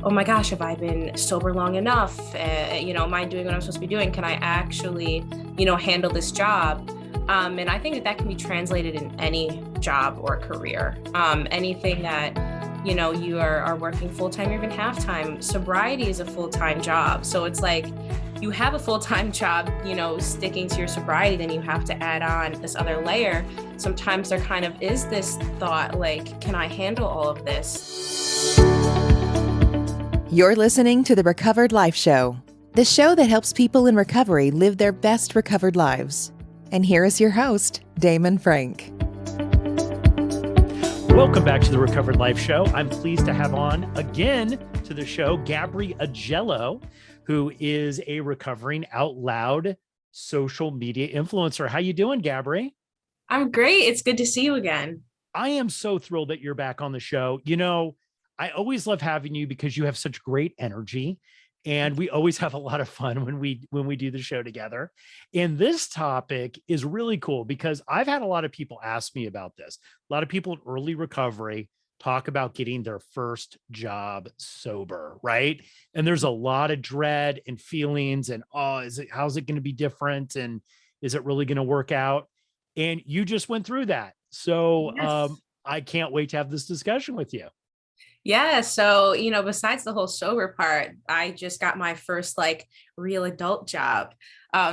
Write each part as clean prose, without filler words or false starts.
oh my gosh, have I been sober long enough? Am I doing what I'm supposed to be doing? Can I actually, handle this job? And I think that can be translated in any job or career. Anything that, you are working full time or even half time. Sobriety is a full time job. So it's like you have a full time job, sticking to your sobriety, then you have to add on this other layer. Sometimes there kind of is this thought like, can I handle all of this? You're listening to the Recovered Life Show, the show that helps people in recovery live their best recovered lives. And here is your host, Damon Frank. Welcome back to the Recovered Life Show. I'm pleased to have on again to the show Gabri Augello, who is a recovering out loud social media influencer. How you doing, Gabri? I'm great. It's good to see you again. I am so thrilled that you're back on the show. I always love having you because you have such great energy, and we always have a lot of fun when we do the show together. And this topic is really cool because I've had a lot of people ask me about this. A lot of people in early recovery talk about getting their first job sober, right? And there's a lot of dread and feelings and, how's it going to be different? And is it really going to work out? And you just went through that. So Yes. I can't wait to have this discussion with you. Yeah. So, besides the whole sober part, I just got my first real adult job.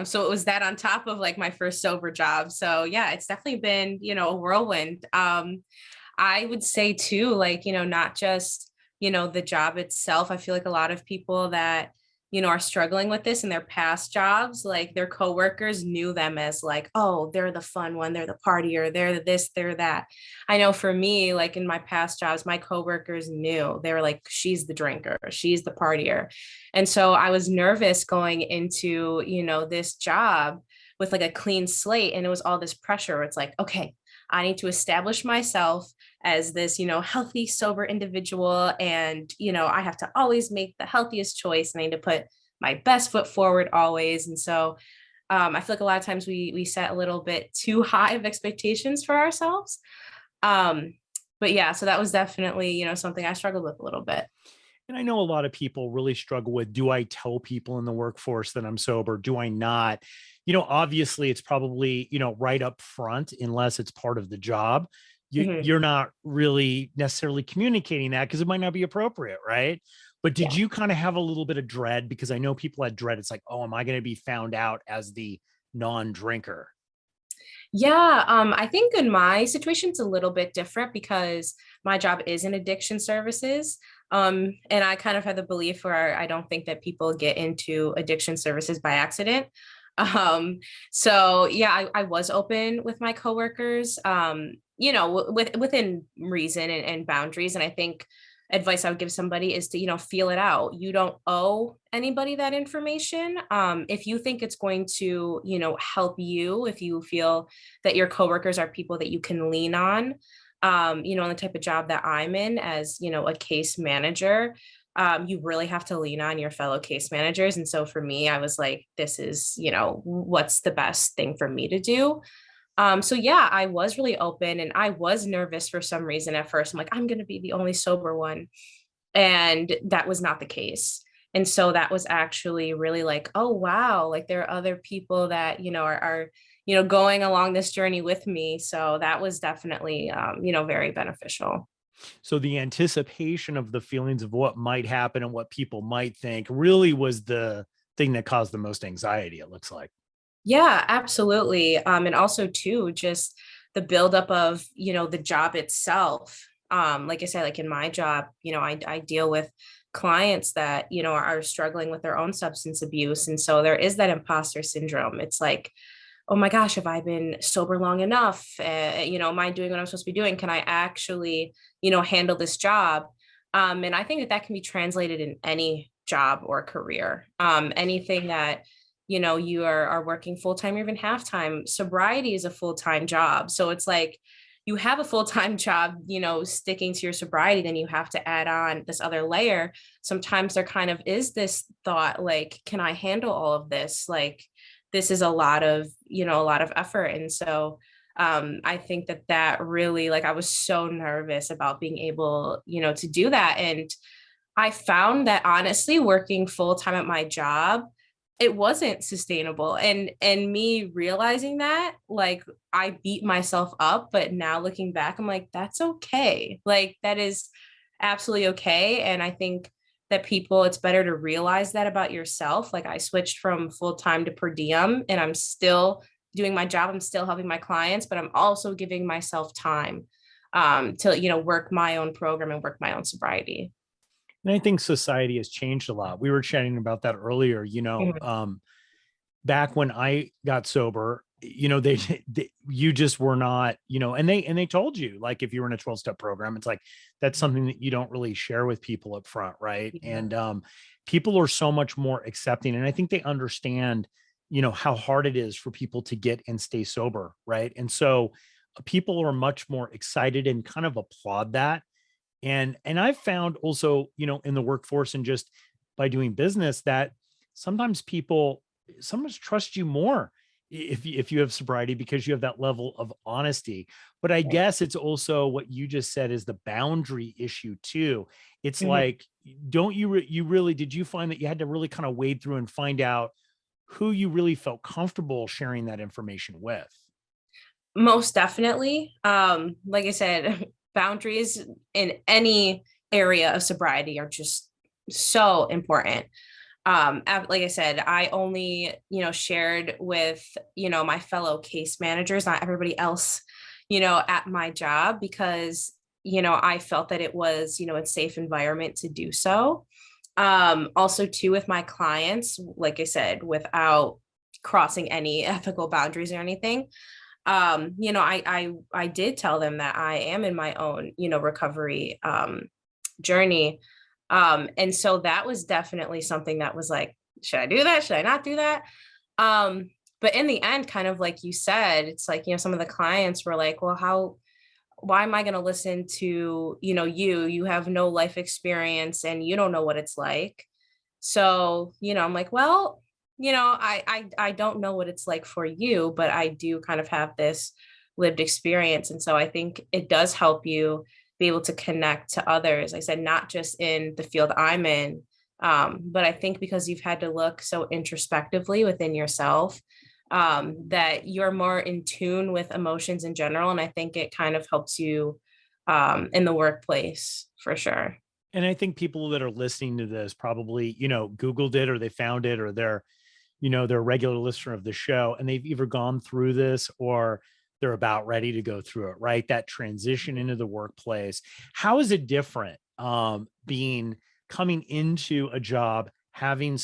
So it was that on top of my first sober job. So yeah, it's definitely been, a whirlwind. I would say too, not just, the job itself. I feel like a lot of people that, are struggling with this in their past jobs, like their coworkers knew them as oh, they're the fun one, they're the partier, they're the this, they're that. I know for me, in my past jobs, my coworkers knew they were like, she's the drinker, she's the partier. And so I was nervous going into, this job with a clean slate. And it was all this pressure. It's like, okay, I need to establish myself as this, healthy, sober individual. And, I have to always make the healthiest choice. And I need to put my best foot forward always. And so I feel like a lot of times we set a little bit too high of expectations for ourselves. But yeah, so that was definitely, something I struggled with a little bit. And I know a lot of people really struggle with, do I tell people in the workforce that I'm sober? Do I not? Obviously it's probably, right up front, unless it's part of the job. You're not really necessarily communicating that because it might not be appropriate, right? But did you kind of have a little bit of dread? Because I know people had dread. It's like, oh, am I going to be found out as the non-drinker? Yeah, I think in my situation, it's a little bit different because my job is in addiction services. And I kind of have the belief where I don't think that people get into addiction services by accident. So yeah, I was open with my coworkers, within reason and boundaries. And I think advice I would give somebody is to, feel it out. You don't owe anybody that information. If you think it's going to, help you, if you feel that your coworkers are people that you can lean on, in the type of job that I'm in as, a case manager, you really have to lean on your fellow case managers. And so for me, I was like, this is, what's the best thing for me to do? So yeah, I was really open and I was nervous for some reason at first. I'm like, I'm going to be the only sober one. And that was not the case. And so that was actually really oh, wow, there are other people that, are going along this journey with me. So that was definitely, very beneficial. So the anticipation of the feelings of what might happen and what people might think really was the thing that caused the most anxiety, it looks like. Yeah, absolutely. And also too, just the buildup of, the job itself. Like I said, in my job, I deal with clients that, are struggling with their own substance abuse. And so there is that imposter syndrome. It's like, oh my gosh, have I been sober long enough? Am I doing what I'm supposed to be doing? Can I actually, handle this job? And I think that can be translated in any job or career. Anything that, you are working full time or even half time. Sobriety is a full time job. So it's like you have a full time job, sticking to your sobriety, then you have to add on this other layer. Sometimes there kind of is this thought like, can I handle all of this? This is a lot of, a lot of effort. And so I think that really, I was so nervous about being able, to do that. And I found that honestly, working full time at my job, it wasn't sustainable. And me realizing that, like, I beat myself up, but now looking back, I'm like, that's okay. Like, that is absolutely okay. And I think that people, it's better to realize that about yourself. Like, I switched from full time to per diem, and I'm still doing my job. I'm still helping my clients, but I'm also giving myself time to, work my own program and work my own sobriety. And I think society has changed a lot. We were chatting about that earlier, Mhm. back when I got sober, you just were not, and they told you, like, if you were in a 12-step program, it's like, that's something that you don't really share with people up front. Right. Yeah. And people are so much more accepting. And I think they understand, how hard it is for people to get and stay sober. Right. And so people are much more excited and kind of applaud that. And I've found also, in the workforce and just by doing business, that sometimes people sometimes trust you more if you have sobriety, because you have that level of honesty. But I guess it's also what you just said is the boundary issue too. It's Mhm. like, don't you you really, did you find that you had to really kind of wade through and find out who you really felt comfortable sharing that information with? Most definitely. Like I said, boundaries in any area of sobriety are just so important. Like I said, I only, shared with, my fellow case managers, not everybody else, at my job, because, I felt that it was, a safe environment to do so. Also too, with my clients, like I said, without crossing any ethical boundaries or anything. I did tell them that I am in my own, recovery journey. And so that was definitely something that was like, should I do that? Should I not do that? But in the end, kind of like you said, it's like, some of the clients were like, well, why am I going to listen to, you have no life experience and you don't know what it's like. So, I'm like, well, I don't know what it's like for you, but I do kind of have this lived experience. And so I think it does help you be able to connect to others. I said, not just in the field I'm in, but I think because you've had to look so introspectively within yourself, that you're more in tune with emotions in general. And I think it kind of helps you in the workplace for sure. And I think people that are listening to this probably, Googled it, or they found it, or they're a regular listener of the show, and they've either gone through this or they're about ready to go through it, right? That transition into the workplace. How is it different, being coming into a job, having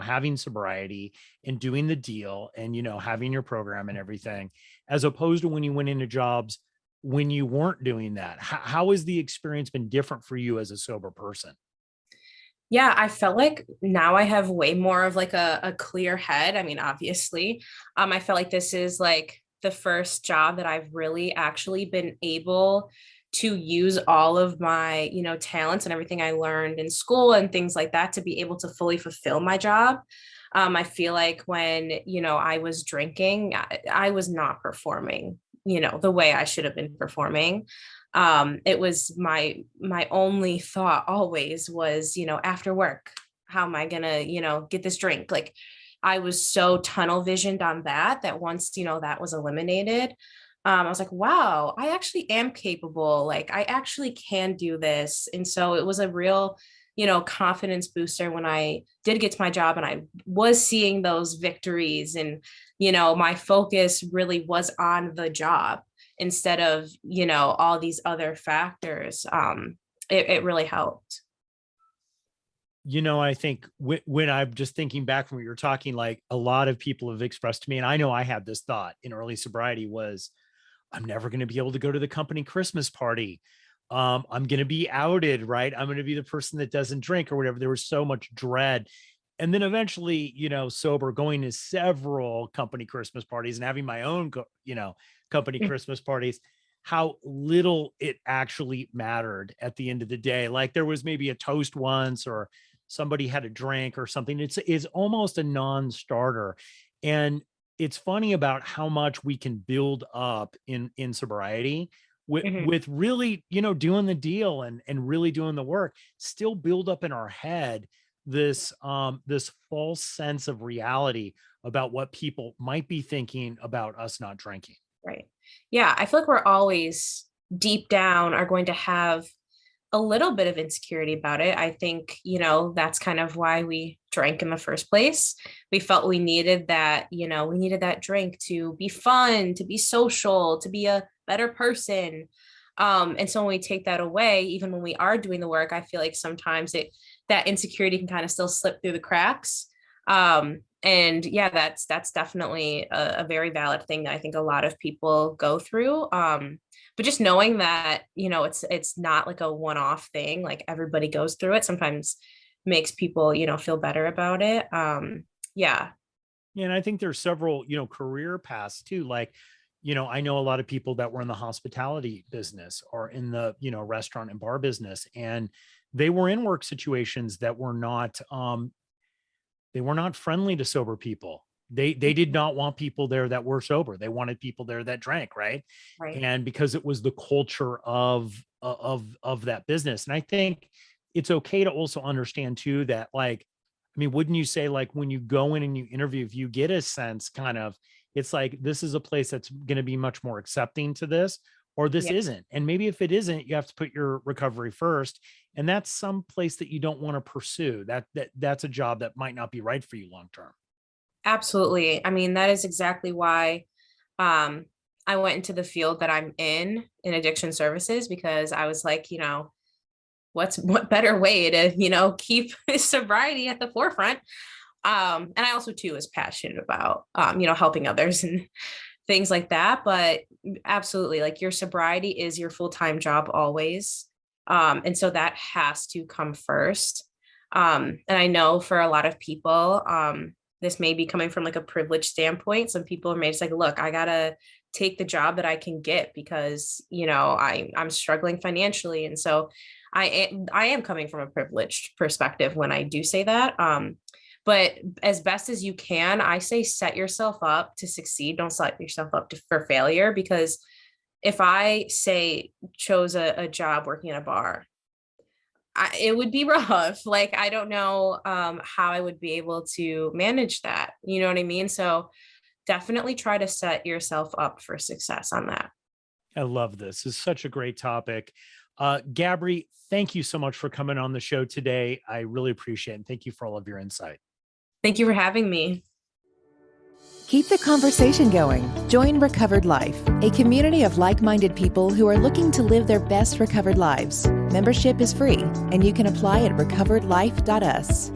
having sobriety and doing the deal, and, having your program and everything, as opposed to when you went into jobs when you weren't doing that? How has the experience been different for you as a sober person? Yeah, I felt like now I have way more of like a clear head. I mean, obviously, I feel like this is like the first job that I've really actually been able to use all of my, talents and everything I learned in school and things like that to be able to fully fulfill my job. I feel like when, I was drinking, I was not performing, the way I should have been performing. It was my only thought always was, after work, how am I gonna, get this drink? Like, I was so tunnel visioned on that once, that was eliminated, I was like, wow, I actually am capable. Like, I actually can do this. And so it was a real, confidence booster when I did get to my job and I was seeing those victories. And, my focus really was on the job instead of, all these other factors. It really helped. I think when I'm just thinking back from what you're talking, like, a lot of people have expressed to me, and I know I had this thought in early sobriety, was, I'm never going to be able to go to the company Christmas party. I'm going to be outed, right? I'm going to be the person that doesn't drink or whatever. There was so much dread. And then eventually, sober, going to several company Christmas parties and having my own, company Christmas parties, how little it actually mattered at the end of the day. Like, there was maybe a toast once, or somebody had a drink or something. It's almost a non-starter. And it's funny about how much we can build up in sobriety Mhm. with really, doing the deal and really doing the work, still build up in our head this false sense of reality about what people might be thinking about us not drinking. Right. Yeah, I feel like we're always deep down are going to have a little bit of insecurity about it. I think, that's kind of why we drank in the first place. We felt we needed that, we needed that drink to be fun, to be social, to be a better person. And so when we take that away, even when we are doing the work, I feel like sometimes that insecurity can kind of still slip through the cracks. And yeah, that's definitely a very valid thing that I think a lot of people go through. But just knowing that, it's not like a one-off thing, like everybody goes through it, sometimes makes people, feel better about it. Yeah. Yeah, and I think there's several, career paths too. Like, I know a lot of people that were in the hospitality business or in the, restaurant and bar business, and they were in work situations that were not, they were not friendly to sober people. They did not want people there that were sober. They wanted people there that drank, right? Right. And because it was the culture of that business. And I think it's okay to also understand too that, like, I mean, wouldn't you say, like, when you go in and you interview, if you get a sense kind of, it's like this is a place that's going to be much more accepting to this, or this Yeah. isn't. And maybe if it isn't, you have to put your recovery first, and that's some place that you don't want to pursue. That's a job that might not be right for you long term. Absolutely. I mean, that is exactly why um, I went into the field that I'm in addiction services, because I was like, what better way to, keep sobriety at the forefront. And I also too was passionate about, helping others and things like that. But absolutely, like your sobriety is your full-time job always. And so that has to come first. And I know for a lot of people, this may be coming from like a privileged standpoint. Some people are made it's like, look, I gotta take the job that I can get because, I'm struggling financially. And so I am coming from a privileged perspective when I do say that. But as best as you can, I say set yourself up to succeed. Don't set yourself up for failure, because if I say chose a job working in a bar, it would be rough. Like, I don't know how I would be able to manage that. You know what I mean? So definitely try to set yourself up for success on that. I love this. It's such a great topic. Gabri, thank you so much for coming on the show today. I really appreciate it. And thank you for all of your insight. Thank you for having me. Keep the conversation going. Join Recovered Life, a community of like-minded people who are looking to live their best recovered lives. Membership is free, and you can apply at recoveredlife.us.